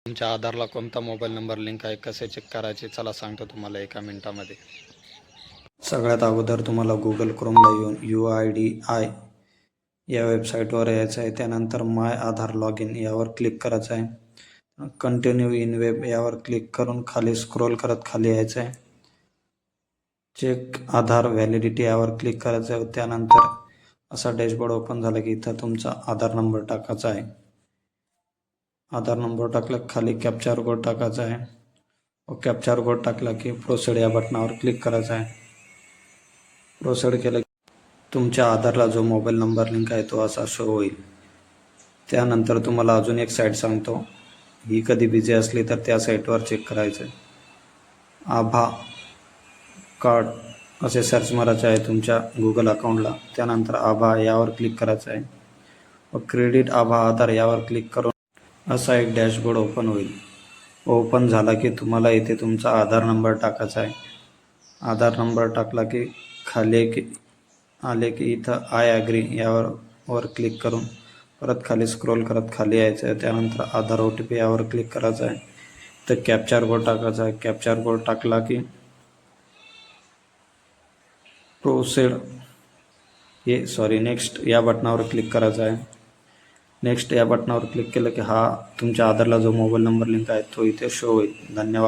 तुमच्या आधारला कोणता मोबाईल नंबर लिंक आहे, कसे चेक करायचे, चला सांगतो तुम्हाला एका मिनिटामध्ये. सगळ्यात अगोदर तुम्हाला गुगल क्रोमला येऊन UIDI या वेबसाईटवर यायचं आहे. त्यानंतर माय आधार लॉग इन यावर क्लिक करायचं आहे. कंटिन्यू इन वेब यावर क्लिक करून खाली स्क्रोल करत खाली यायचं आहे. चेक आधार व्हॅलिडिटी यावर क्लिक करायचं आहे. त्यानंतर असा डॅशबोर्ड ओपन झाला की इथं तुमचा आधार नंबर टाकायचा आहे. आधार नंबर टाकला खाली कॅप्चर कोड टाकायचा आहे. कॅप्चर कोड टाकला की प्रोसीड या बटनावर क्लिक करायचं आहे. प्रोसीड केलं की तुमच्या आधारला जो मोबाईल नंबर लिंक आहे तो असा शो होईल. त्यानंतर तुम्हाला अजून एक साईट सांगतो, ही कधी बिझी असली तर त्या साईटवर चेक करायचं आहे. आभा कार्ड असे सर्च मारायचे आहे तुमच्या गुगल अकाउंटला. त्यानंतर आभा यावर क्लिक करायचं आहे व क्रेडिट आभा आधार यावर क्लिक करून असा एक डॅशबोर्ड ओपन होईल. ओपन झाला की तुम्हाला इथे तुमचा आधार नंबर टाकायचा आहे. आधार नंबर टाकला की खाली आले की इथं आय ॲग्री यावर क्लिक करून परत खाली स्क्रोल करत खाली यायचं आहे. त्यानंतर आधार OTP यावर क्लिक करायचं आहे. तर कॅप्चर कोड टाकायचा आहे. कॅप्चर कोड टाकला की प्रोसीड नेक्स्ट या बटनावर क्लिक करायचं आहे. नेक्स्ट या बटनावर क्लिक केलं की हा तुमच्या आधारला जो मोबाईल नंबर लिंक आहे तो इथे शो होईल. धन्यवाद.